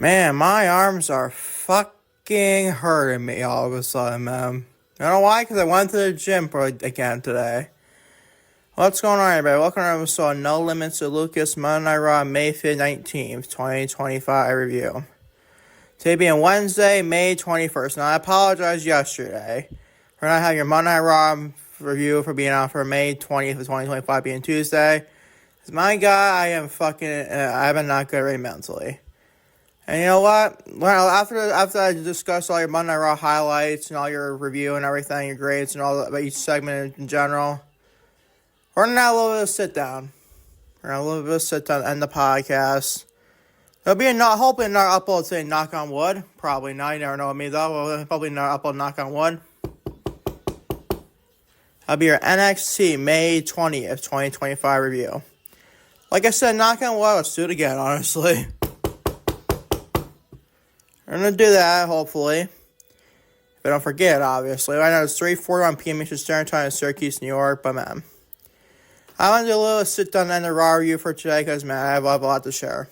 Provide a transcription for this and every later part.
Man, my arms are fucking hurting me all of a sudden, man. I don't know why, because I went to the gym again today. What's going on, everybody? Welcome to episode No Limits to Lucas Monday Night Raw, May 5th, 19th, 2025 review. Today being Wednesday, May 21st. Now, I apologize yesterday for not having your Monday Night Raw review for being out for May 20th of 2025 being Tuesday. Because my God, I've been not good mentally. And you know what? Well, after I discuss all your Monday Night Raw highlights and all your review and everything, your grades and all about each segment in general, we're going to have a little bit of sit down. We're going to have a little bit of sit down and end the podcast. There'll be hopefully another upload today, knock on wood. Probably not. You never know with me, though. We'll probably another upload, knock on wood. That'll be your NXT May 20th, 2025 review. Like I said, knock on wood. Let's do it again, honestly. We're going to do that, hopefully. If I don't forget, obviously. Right now, it's 3:41 p.m. Eastern Standard Time in Syracuse, New York. But, man, I want to do a little sit-down and a Raw review for today because, man, I have a lot to share.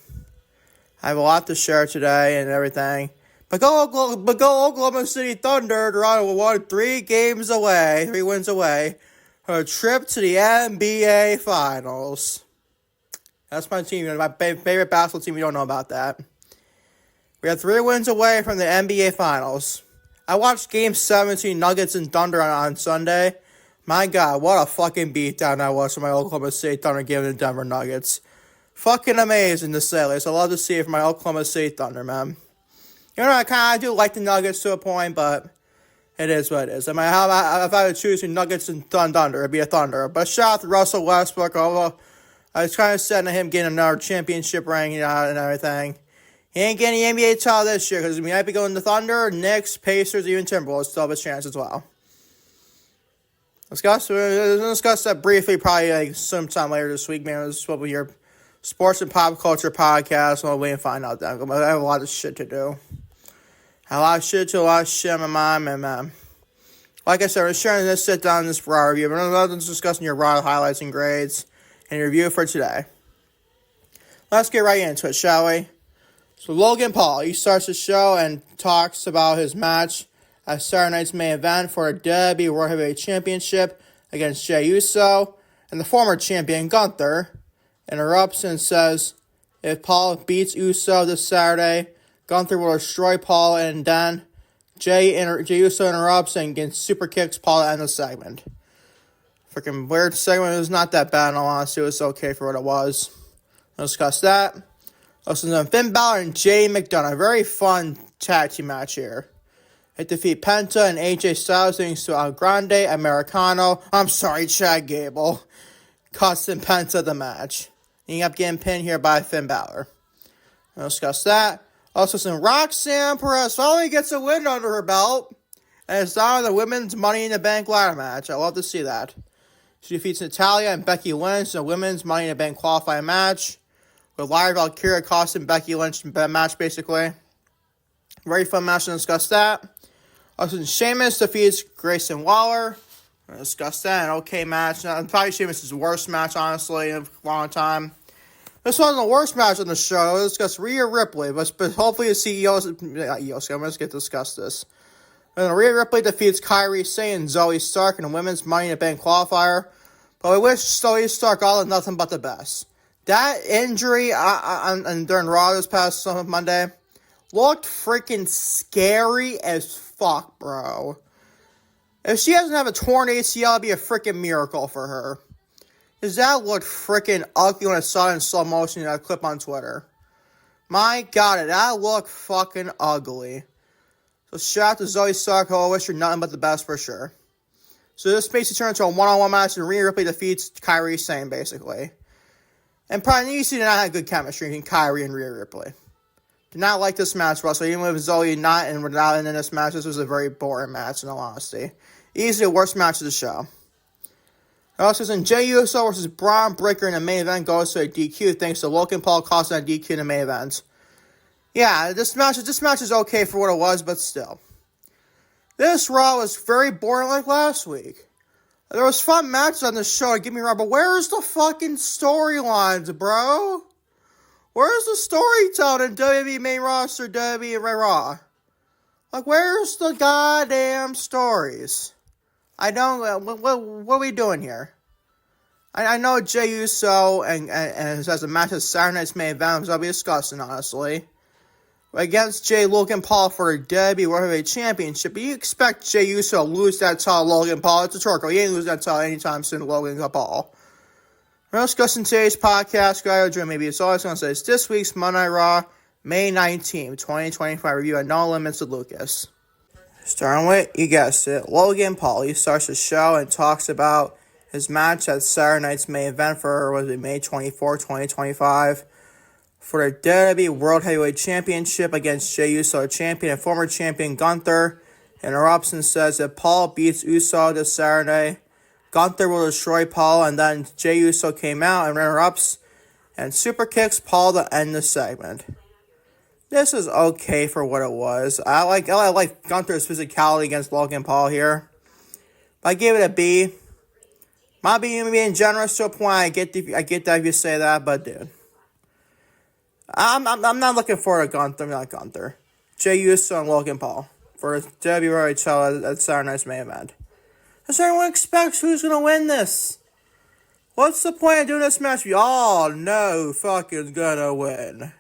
I have a lot to share today and everything. But go Oklahoma City Thunder. They're on 3 wins away for a trip to the NBA Finals. That's my team. My favorite basketball team. You don't know about that. We are 3 wins away from the NBA Finals. I watched Game 17 Nuggets and Thunder on Sunday. My God, what a fucking beatdown that was for my Oklahoma City Thunder giving the Denver Nuggets. Fucking amazing to say. I love to see it from my Oklahoma City Thunder, man. You know, I do like the Nuggets to a point, but it is what it is. I mean, if I would choose between Nuggets and Thunder, it'd be a Thunder. But shout out to Russell Westbrook. Although I was kind of sad to him getting another championship ring, and everything. He ain't getting the NBA title this year because he might be going to Thunder, Knicks, Pacers, even Timberwolves still have a chance as well. We'll discuss that briefly probably sometime later this week, man. This is what your sports and pop culture podcast. We'll wait and find out that. I have a lot of shit to do. I have a lot of shit on my mind, man. Like I said, we're sharing this sit down this Raw review. But we're discussing your Raw highlights and grades and review for today. Let's get right into it, shall we? So Logan Paul, he starts the show and talks about his match at Saturday night's main event for the WWE World Heavyweight Championship against Jey Uso, and the former champion Gunther interrupts and says if Paul beats Uso this Saturday, Gunther will destroy Paul, and then Jey Uso interrupts and gets super kicks Paul to end the segment. Freaking weird segment. It was not that bad in all honesty. It was okay for what it was. We'll discuss that. Also, Finn Balor and JD McDonagh. Very fun tag team match here. They defeat Penta and AJ Styles thanks to Grande Americano. I'm sorry, Chad Gable. Costing Penta the match. Ending up getting pinned here by Finn Balor. We'll discuss that. Also, some Roxanne Perez finally gets a win under her belt. And it's down in the women's Money in the Bank ladder match. I love to see that. She defeats Natalya and Becky Lynch in a women's Money in the Bank qualifying match. With Lyra Valkyria costing Becky Lynch match, basically. Very fun match to discuss that. Also, Sheamus defeats Grayson Waller. We'll discuss that. An okay match. Now, probably Sheamus' worst match, honestly, in a long time. This wasn't the worst match on the show. We'll discuss Rhea Ripley, but hopefully the CEO's... let's get to discuss this. And Rhea Ripley defeats Kairi, Sane, and Zoey Stark in a women's Money in the Bank qualifier. But we wish Zoey Stark all and nothing but the best. That injury during Raw this past Monday looked freaking scary as fuck, bro. If she doesn't have a torn ACL, it'd be a freaking miracle for her. Because that looked freaking ugly when I saw it in slow motion in that clip on Twitter. My God, that looked fucking ugly. So shout out to Zoey Stark. I wish her nothing but the best for sure. So this basically turns into a one-on-one match and Rhea Ripley defeats Kairi Sane, basically. And probably you see did not have good chemistry between Kairi and Rhea Ripley. Did not like this match, Russell. Even with Zoey not in this match, this was a very boring match, in all honesty. Easily the worst match of the show. Also, in Jey Uso versus Bron Breakker in the main event goes to a DQ thanks to Logan Paul costing a DQ in the main event. Yeah, this match is okay for what it was, but still. This Raw was very boring like last week. There was fun matches on this show, don't get me wrong, but where's the fucking storylines, bro? Where's the storytelling in WWE main roster, WWE Raw? Like, where's the goddamn stories? I don't, what are we doing here? I know Jey Uso and has a match at Saturday night's main event, which I'll be discussing, honestly. Against Logan Paul for the WWE World Heavyweight Championship, but you expect Jey Uso to lose that title to Logan Paul. It's a Turco. He ain't losing that title anytime soon to Logan Paul. We're discussing today's podcast, guys. Maybe it's always going to say it's this week's Monday Night Raw, May 19th, 2025 review at No Limits with Lucas. Starting with, you guessed it, Logan Paul. He starts the show and talks about his match at Saturday night's main event for, May 24, 2025. For the WWE World Heavyweight Championship against Jey Uso champion and former champion Gunther. Interrupts and says if Paul beats Uso this Saturday, Gunther will destroy Paul, and then Jey Uso came out and interrupts and super kicks Paul to end the segment. This is okay for what it was. I like Gunther's physicality against Logan Paul here. I gave it a B. Might be being generous to a point. I get that if you say that, but dude, I'm not looking forward to Gunther. I'm not Gunther. Jey Uso and Logan Paul for WWE World Heavyweight at Saturday night's main event. Because everyone expects who's going to win this. What's the point of doing this match? We all know who fucking gonna win.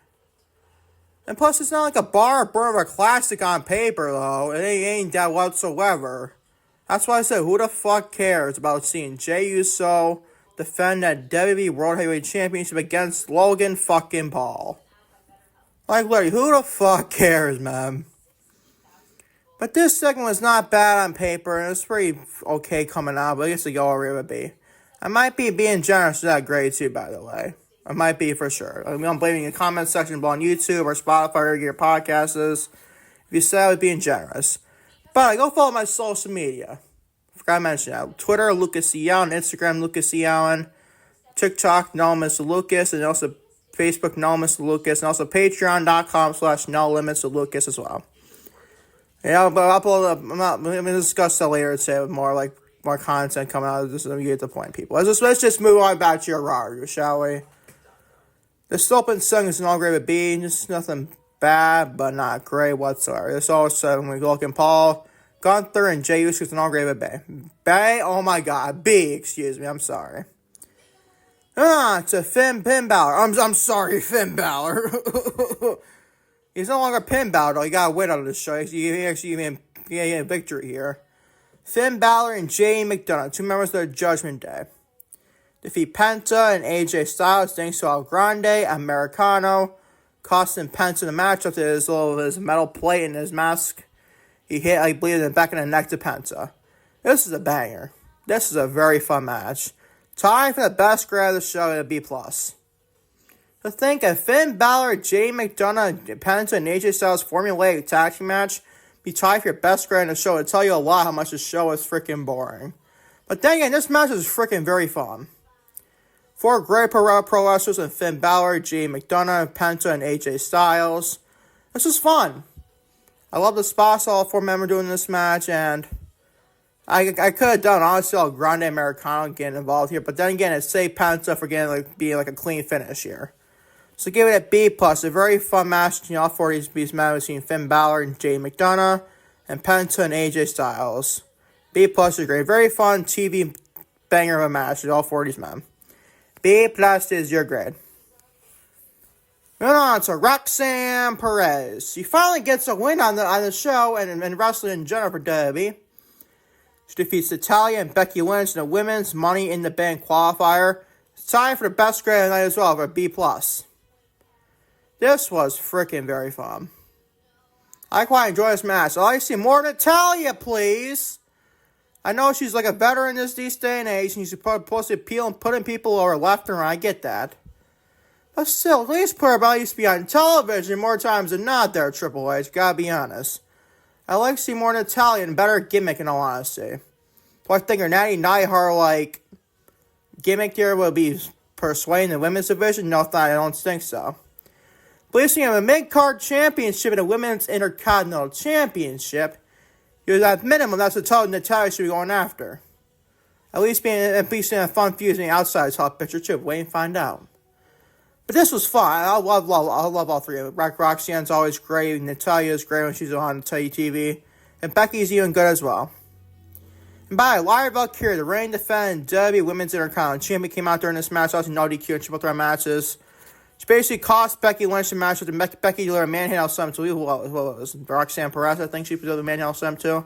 And plus, it's not like a bar burn of a classic on paper, though. It ain't that whatsoever. That's why I said, who the fuck cares about seeing Jey Uso defend that WWE World Heavyweight Championship against Logan fucking Paul? Like, literally, who the fuck cares, man? But this segment was not bad on paper, and it's pretty okay coming out, but I guess the go over would be. I might be being generous to that grade, too, by the way. I might be for sure. I'm blaming in the comment section below on YouTube or Spotify or your podcast is. If you said I was being generous. But go follow my social media. Forgot to mention that. Twitter, Lucas C. Allen. Instagram, Lucas C. Allen. TikTok, No Limits Lucas. And also Facebook, No Limits Lucas. And also Patreon.com/No Limits Lucas as well. Yeah, but I'm going to discuss that later today with more content coming out of this. You get the point, people. Let's just move on back to your Raw review, shall we? The open song is an all grade with B. Just nothing bad, but not great whatsoever. This also when Logan Paul, Gunther, and Jey Uso is an all grade with B. B? Oh my god. B, excuse me. I'm sorry. To Finn Balor. I'm sorry, Finn Balor. He's no longer Finn Balor, though. He got a win out of the show. He actually made a victory here. Finn Balor and JD McDonagh, two members of the Judgment Day, defeat Penta and AJ Styles thanks to Grande Americano, costing Penta the match after his metal plate in his mask. He hit, I believe, in the back of the neck to Penta. This is a banger. This is a very fun match. Time for the best grade of the show at a B+. To think of Finn Balor, JD McDonagh, Penta, and AJ Styles formulaic tag team match be tied for your best grade in the show would tell you a lot how much the show is freaking boring. But then again, this match is freaking very fun. Four great pro wrestlers in Finn Balor, JD McDonagh, Penta, and AJ Styles. This is fun. I love the spots all four men were doing in this match, and I could have done, honestly, all Grande Americano getting involved here, but then again, it's say Penta for being a clean finish here. So give it a B+. A very fun match between all four of these men between Finn Balor and JD McDonagh, and Penta and AJ Styles. B+ is great. Very fun TV banger of a match with all four of these men. B+ is your grade. Moving on to Roxanne Perez. She finally gets a win on the show and wrestling in general for WWE. She defeats Natalya and Becky Lynch in the Women's Money in the Bank qualifier. It's time for the best grade of the night as well for a B+. This was freaking very fun. I quite enjoy this match. I'd like to see more Natalya, please. I know she's like a veteran in this day and age, and she's supposed to appeal and putting people over left and right. I get that. But still, at least put her about used to be on television more times than not there, Triple H. Gotta be honest. I'd like to see more Natalya and better gimmick, in all honesty. So I think her Natty Neidhart, gimmick here will be persuading the women's division. No, I don't think so. Placing him a mid-card championship and a women's intercontinental championship, at minimum, that's the title Natalya should be going after. At least being a fun feud in the outside top picture too. Wait and find out. But this was fun. I love all three of them. Roxanne's always great. Natalya's great when she's on TV. And Becky's even good as well. And by Lyra Valkyria, the reigning defending WWE Women's Intercontinental Champion, came out during this match. Also, no DQ and triple threat matches. She basically cost Becky Lynch the match with Becky delivered a manhandle slam to what was Roxanne Perez, I think she delivered a manhandle slam to.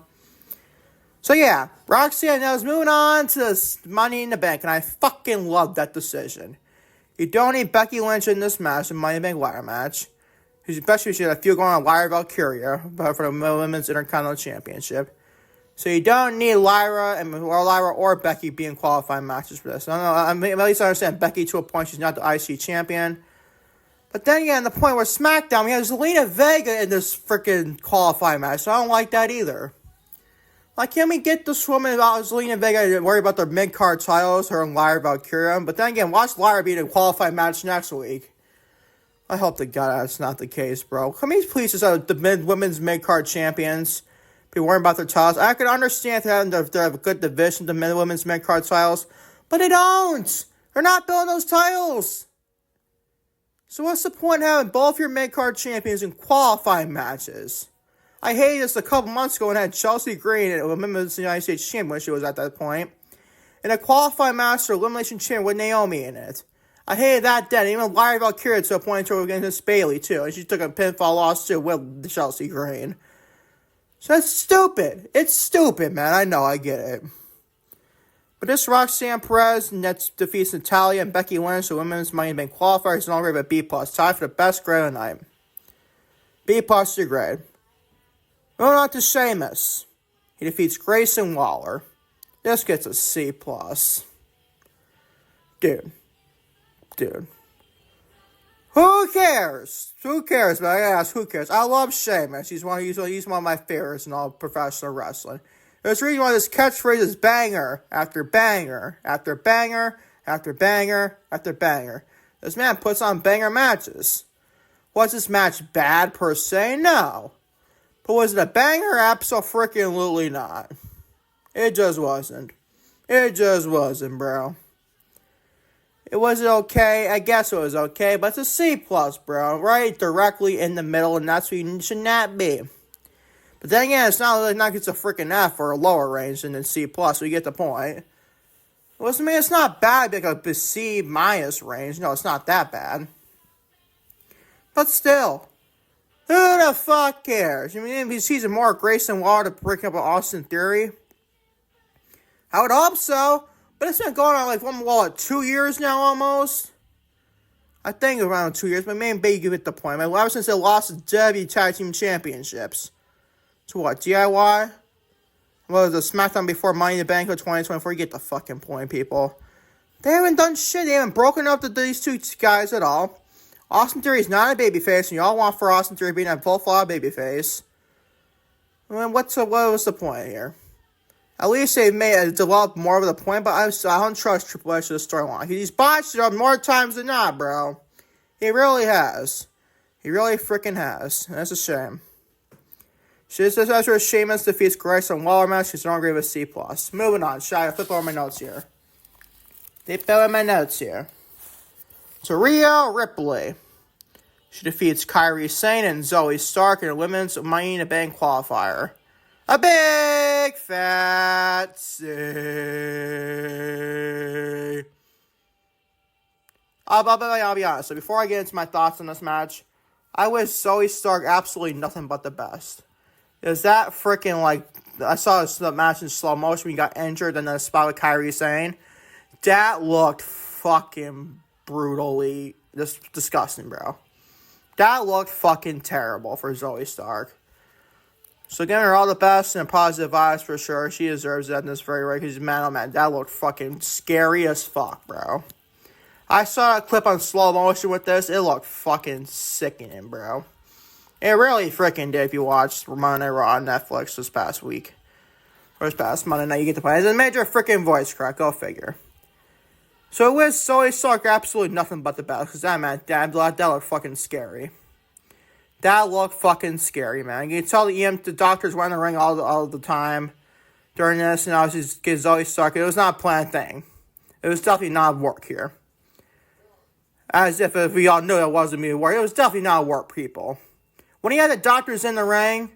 So yeah, Roxanne now is moving on to this Money in the Bank, and I fucking love that decision. You don't need Becky Lynch in this match, the Money in the Bank ladder match. Especially she had a few going on Lyra Valkyria for the Women's Intercontinental Championship. So you don't need Lyra or Becky being qualifying matches for this. I mean, at least I understand Becky to a point. She's not the IC champion. But then again, the point where SmackDown, we have Zelina Vega in this freaking qualifying match. So I don't like that either. Like, can we get this woman about Zelina Vega and worry about their mid-card titles, her and Lyra Valkyria? But then again, watch Lyra be in a qualifying match next week. I hope to God that's not the case, bro. Can we please just have the women's mid-card champions be worrying about their titles? I can understand having they have a good division, the women's mid-card titles, but they don't. They're not building those titles. So what's the point of having both your mid-card champions in qualifying matches? I hated this a couple months ago when I had Chelsea Green and Women's United States Champion when she was at that point. In a qualifying match for Elimination Champion with Naomi in it. I hated that then. Even Lyra Valkyria to a point where we were against Bayley too. And she took a pinfall loss too with Chelsea Green. So that's stupid. It's stupid, man. I know, I get it. But this Roxanne Perez defeats Natalya and Becky Lynch, the Women's Money in the Bank qualifiers, is already a B+. Tied for the best grade of the night. B+ to grade. Moving on to Sheamus. He defeats Grayson Waller. This gets a C+. Dude. Who cares? But I gotta ask, who cares? I love Sheamus. He's one of my favorites in all professional wrestling. There's a reason why this catchphrase is banger after banger after banger after banger after banger. This man puts on banger matches. Was this match bad per se? No. But was it a banger? Absolutely not. It just wasn't. Bro. It wasn't okay. I guess it was okay, but it's a C+, bro. Right directly in the middle, and that's what you should not be. But then again, it's not it's a freaking F or a lower range than a C+, so you get the point. It's not bad, like a C- range. No, it's not that bad. But still, who the fuck cares? I mean, if he sees more Grayson Waller to break up with Austin Theory, I would hope so. But it's been going on 2 years now almost. I think around 2 years, but maybe you get the point. Ever since they lost the WWE Tag Team Championships. To what, DIY? What was the SmackDown before Money in the Bank of 2024? You get the fucking point, people. They haven't done shit. They haven't broken up these two guys at all. Austin Theory is not a babyface, and you all want for Austin Theory being a full-fledged babyface. I mean, what was the point here? At least they've developed more of the point, but I don't trust Triple H to the storyline. He's botched it up more times than not, bro. He really has. He really freaking has. And that's a shame. After Sheamus defeats Grayson Waller match, she's no longer with C+. Moving on. Shall I flip over my notes here? To Rhea Ripley. She defeats Kairi Sane and Zoey Stark in a women's Money in the Bank qualifier. A big fat C. I'll be honest. So before I get into my thoughts on this match, I wish Zoey Stark absolutely nothing but the best. Is that freaking I saw the match in slow motion when he got injured and then a spot with Kairi Sane. That looked fucking brutally disgusting, bro. That looked fucking terrible for Zoey Stark. So giving her all the best and positive vibes for sure. She deserves that in this very way because man, oh man, that looked fucking scary as fuck, bro. I saw a clip on slow motion with this. It looked fucking sickening, bro. It really freaking did if you watched Monday Night Raw on Netflix this past week. Or this past Monday night, you get the point. It's a major freaking voice crack, go figure. So it was Zoey Stark absolutely nothing but the best. Because that looked fucking scary. That looked fucking scary, man. You can tell the doctors were in the ring all the time during this. And obviously, get Zoey Stark. It was not a planned thing. It was definitely not work here. As if we all knew that wasn't me work. It was definitely not work, people. When you had the doctors in the ring,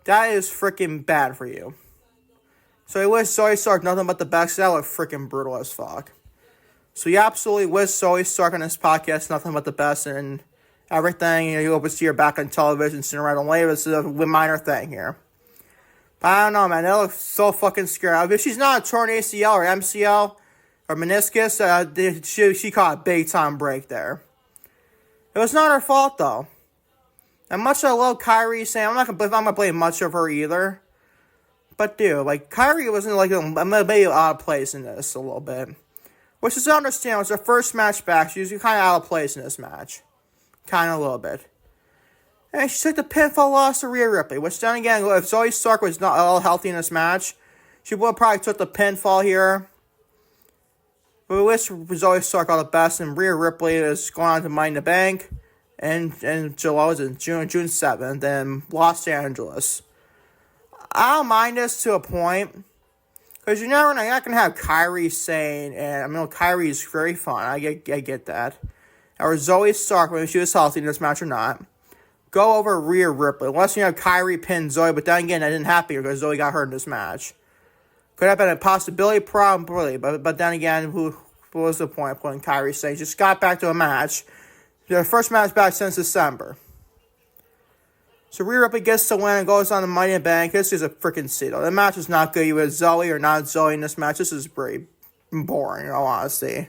that is freaking bad for you. So he wish Zoey Stark nothing but the best. That looked freaking brutal as fuck. So you absolutely wish Zoey Stark on this podcast nothing but the best and everything. You hope to see her back on television sooner rather than later. It's a minor thing here. But I don't know, man. That looks so fucking scary. If she's not a torn ACL or MCL or meniscus, she caught a big time break there. It was not her fault though. And much I love Kairi saying, I'm not gonna blame much of her either. But dude, like Kairi wasn't like maybe out of place in this a little bit. Which is to understand, it's her first match back. She was kind of out of place in this match. Kind of a little bit. And she took the pinfall loss to Rhea Ripley. Which then again, if Zoey Stark was not all healthy in this match, she would have probably took the pinfall here. But we wish Zoey Stark all the best. And Rhea Ripley is going on to Money in the Bank. And June 7th in Los Angeles. I don't mind this to a point. Because you're not going to have Kairi, Sane, and I mean, Kairi is very fun. I get that. Or Zoey Stark, whether she was healthy in this match or not, go over Rhea Ripley. Unless you have Kairi pin Zoey, but then again, that didn't happen because Zoey got hurt in this match. Could have been a possibility, probably, but then again, what was the point of putting Kairi, Sane? Just got back to a match. Their first match back since December. So Rhea Ripley gets to win and goes on the Money in the Bank. This is a freaking seat. The match is not good. You had Zoey or not Zoey in this match. This is pretty boring, in all honesty.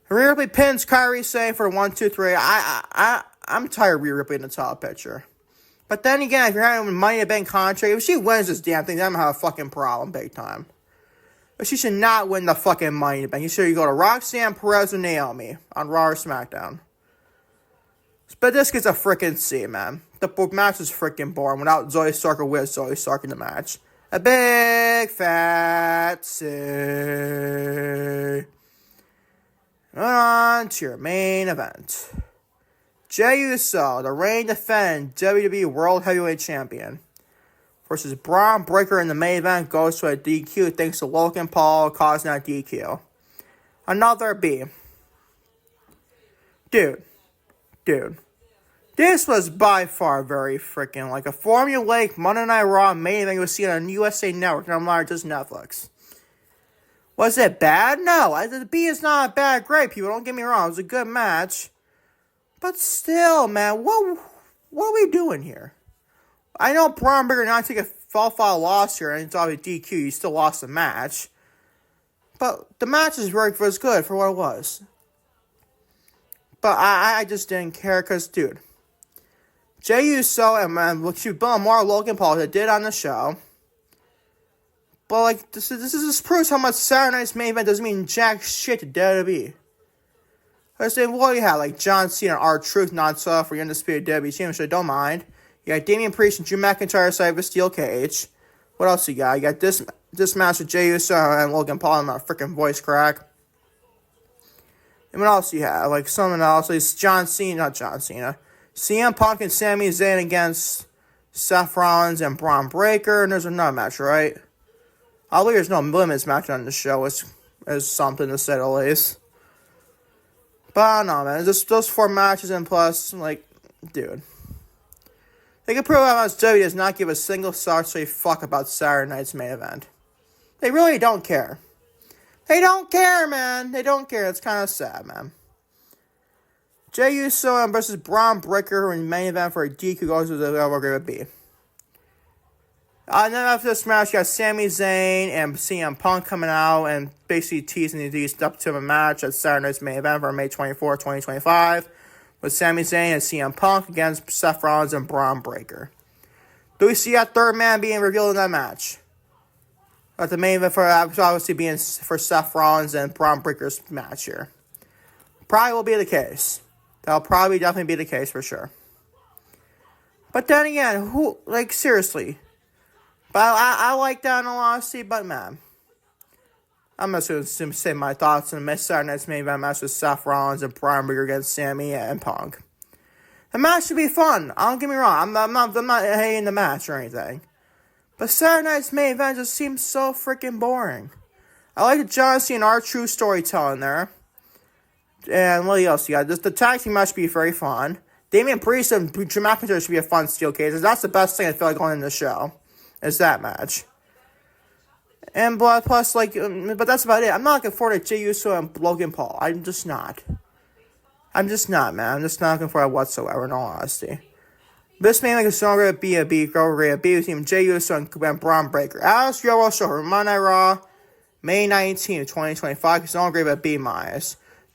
Rhea Ripley pins Kairi Sane for 1, 2, 3. I'm tired of Rhea Ripley in the top picture. But then again, if you're having a Money in the Bank contract, if she wins this damn thing, then I'm going to have a fucking problem big time. But she should not win the fucking Money in the Bank. You should go to Roxanne, Perez, or Naomi on Raw or SmackDown. But this gets a freaking C, man. The match is freaking boring without Zoey Stark or with Zoey Stark in the match. A big fat C. On to your main event. Jey Uso, the reigning defending WWE World Heavyweight Champion, versus Bron Breakker in the main event, goes to a DQ thanks to Logan Paul causing that DQ. Another B. Dude. This was by far very freaking like a formulaic Monday Night Raw main event you would see on USA Network, and I'm not just Netflix. Was it bad? No, the B is not bad, great, people. Don't get me wrong. It was a good match. But still, man, what are we doing here? I know Bron Breakker not take a fall loss here, and it's obviously DQ. He still lost the match. But the match was good for what it was. But I just didn't care because, dude, Jey Uso and more Logan Paul that did on the show. But like this just proves how much Saturday Night's main event doesn't mean jack shit to WWE. I was saying, well, you had like John Cena and R-Truth non-stop for your undisputed WWE Championship. Don't mind. You got Damian Priest and Drew McIntyre side of a steel cage. What else you got? You got this match with Jey Uso and Logan Paul and my freaking voice crack. And what else you have? Like someone else. It's not John Cena. CM Punk and Sami Zayn against Seth Rollins and Bron Breakker. And there's another match, right? I believe there's no limits match on the show. It's something to say the least. But I don't know, man. Just those 4 matches and plus, like, dude. They can prove how much WWE does not give a single sorry fuck about Saturday Night's main event. They really don't care. They don't care, man. They don't care. It's kind of sad, man. Jey Uso versus Bron Breakker in the main event for a DQ goes to the level grade B. And then after this match, you got Sami Zayn and CM Punk coming out and basically teasing these up to a match at Saturday Night's main event for May 24, 2025, with Sami Zayn and CM Punk against Seth Rollins and Bron Breakker. Do we see that third man being revealed in that match? At the main event for obviously being for Seth Rollins and Bron Breakker's match here. Probably will be the case. That'll probably definitely be the case for sure. But then again, seriously. But I like that in all honesty, but man. I'm just going to say my thoughts on the Saturday Night's main event match with Seth Rollins and Bron Breakker against Sami and Punk. The match should be fun. Don't get me wrong. I'm not hating the match or anything. But Saturday Night's main event just seems so freaking boring. I like the John Cena and R-Truth storytelling there. And what else you got? The tag team match should be very fun. Damian Priest and Drew McIntyre should be a fun steel cage. That's the best thing I feel like going in the show, is that match. And plus, but that's about it. I'm not looking forward to Jey Uso and Logan Paul. I'm just not, man. I'm just not looking forward to it whatsoever, in all honesty. This may is no going to be a beat over a beat team Jey Uso and Bron Breakker. As your will show for Monday Night Raw, May 19th, 2025. It's no great but B-.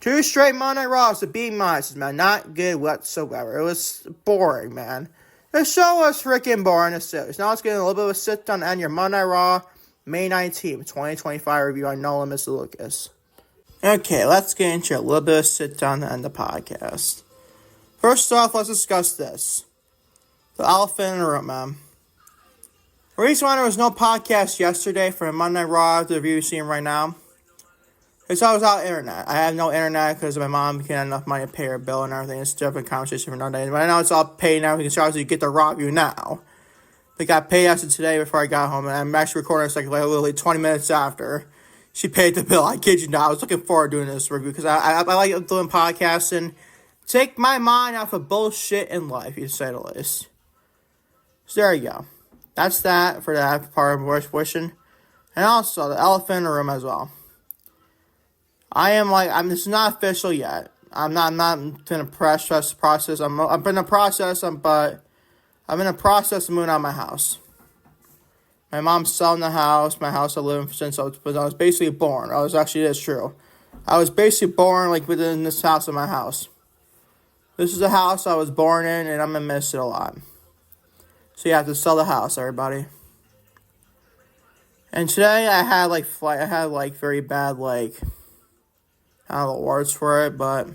2 straight Monday Night Raws to B-, man. Not good whatsoever. It was boring, man. The show was freaking boring as series. Now let's get a little bit of a sit down and your Monday Night Raw, May 19th, 2025 review on No Limits Lucas. Okay, let's get into a little bit of sit down to end the podcast. First off, let's discuss this. The elephant in the room, man. The reason why there was no podcast yesterday for Monday Night Raw, the review you're seeing right now, is I was out of internet. I have no internet because my mom can't have enough money to pay her bill and everything. It's a different conversation for another day. But I know it's all paid now. You can obviously get the Raw review now. They got paid after today before I got home. And I'm actually recording this like literally 20 minutes after she paid the bill. I kid you not. I was looking forward to doing this review because I like doing podcasting. Take my mind off of bullshit in life, you say the least. So there you go. That's that for that part of wishing. And also the elephant in the room as well. This is not official yet. I'm not in the process. I'm in the process, but I'm in the process of moving out of my house. My mom's selling the house. My house I live in since I was basically born. That's true. I was basically born within this house in my house. This is a house I was born in, and I'm gonna miss it a lot. So you have to sell the house, everybody. And today I had very bad I don't know the words for it, but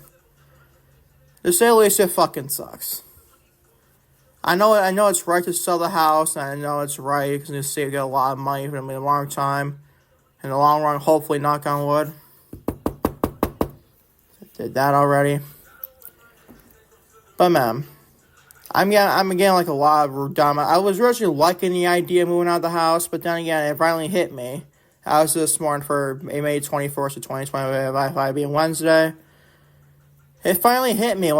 to say the least, it fucking sucks. I know it's right to sell the house, and I know it's right because it's going to get a lot of money for me a long time. In the long run, hopefully, knock on wood. I did that already. But man, I'm getting a lot of drama. I was originally liking the idea of moving out of the house, but then again, it finally hit me. I was this morning for May 24th of 2025 being Wednesday. It finally hit me,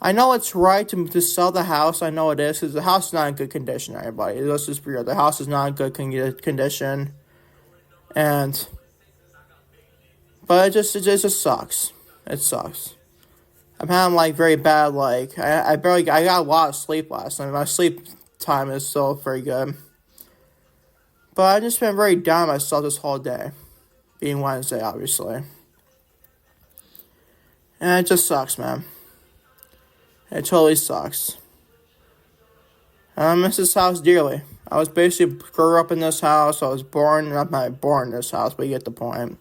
I know it's right to sell the house. I know it is, because the house is not in good condition, everybody. Let's just be real. The house is not in good condition. But it just sucks. It sucks. I'm having, very bad, I got a lot of sleep last night. My sleep time is still very good. But I've just been very down on myself this whole day. Being Wednesday, obviously. And it just sucks, man. It totally sucks. I miss this house dearly. I was basically grew up in this house. I was not born in this house, but you get the point.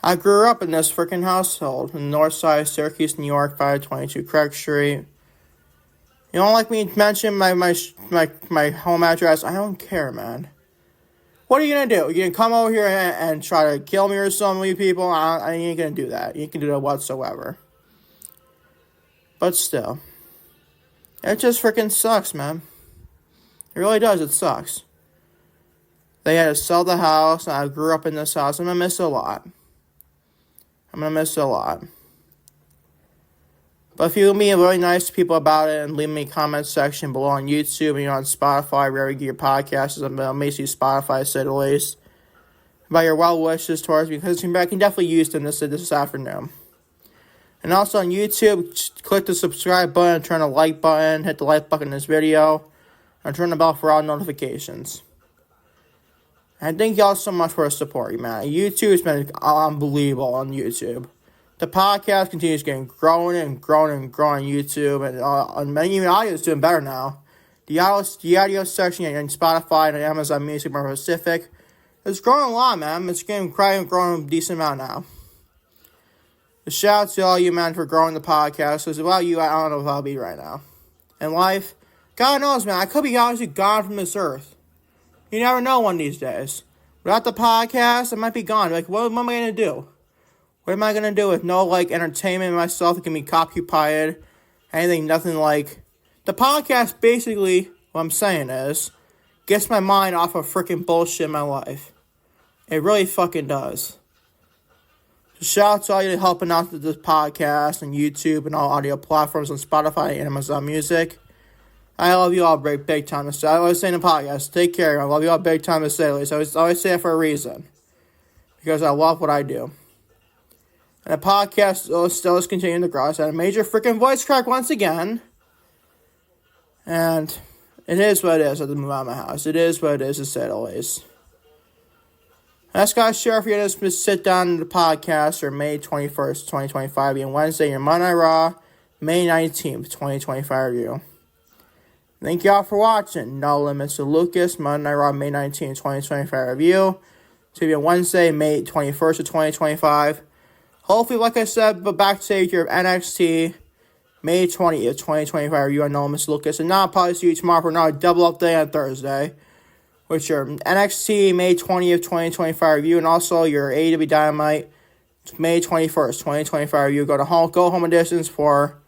I grew up in this freaking household in the north side of Syracuse, New York, 522 Craig Street. You don't like me to mention my home address? I don't care, man. What are you going to do? You going to come over here and try to kill me or something, you people? I ain't going to do that. You ain't going to do that whatsoever. But still. It just freaking sucks, man. It really does. It sucks. They had to sell the house, and I grew up in this house. I'm going to miss it a lot. But if you would be really nice to people about it and leave me a comment section below on YouTube and on Spotify, wherever you get your podcasts, I'm basically Spotify, to say the least, about your well wishes towards me, because I can definitely use them this afternoon. And also on YouTube, click the subscribe button, turn the like button, hit the like button in this video, and turn the bell for all notifications. And thank y'all so much for the support, man. YouTube has been unbelievable on YouTube. The podcast continues growing on YouTube, and even audio is doing better now. The audio section on Spotify and Amazon Music more Pacific is growing a lot, man. It's growing a decent amount now. The shout out to all you, man, for growing the podcast. Because without you, I don't know if I'll be right now. In life, God knows, man, I could be honestly gone from this earth. You never know one of these days. Without the podcast, I might be gone. What am I going to do? What am I going to do with no, entertainment in myself that can be occupied? Nothing The podcast, basically, what I'm saying is, gets my mind off of freaking bullshit in my life. It really fucking does. So shout out to all you helping out with this podcast on YouTube and all audio platforms on Spotify and Amazon Music. I love you all big time. I always say in the podcast, take care. I love you all big time to say at least. I always say it for a reason. Because I love what I do. And the podcast still is continuing to grow. I had a major freaking voice crack once again. And it is what it is. I have to move out of my house. It is what it is, to say the least. That's guys, share if you're going to sit down in the podcast for May 21st, 2025, being Wednesday, your Monday Night Raw, May 19th, 2025 review. Thank y'all for watching. No Limits to Lucas, Monday Night Raw, May 19th, 2025 review. It's going to be on Wednesday, May 21st of 2025. Hopefully, like I said, but backstage here of NXT, May 20th, 2025 review on No Limits to Lucas. And now I'll probably see you tomorrow for another double up day on Thursday, which are NXT May 20th, 2025 review, and also your AEW Dynamite May 21st, 2025 review. Go home editions for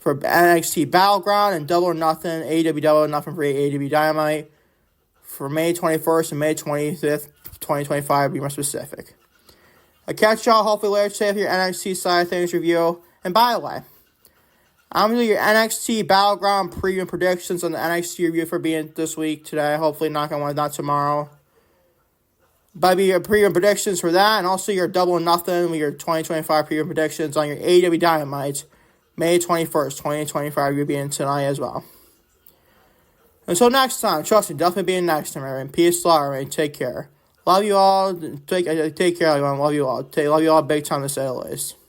NXT Battleground and Double or Nothing, AEW Double or Nothing for AEW Dynamite for May 21st and May 25th, 2025, to be more specific. I'll catch y'all hopefully later today for your NXT side of things review. And by the way, I'm going to do your NXT Battleground preview and predictions on the NXT review for being this week today. Hopefully not tomorrow. But I'll be your preview and predictions for that. And also your Double or Nothing with your 2025 preview and predictions on your AEW Dynamite May 21st, 2025 review being tonight as well. Until next time, trust me, definitely being next time, everyone. Peace, love, and take care. Love you all. Take care, everyone. Love you all. Love you all big time, to say the least.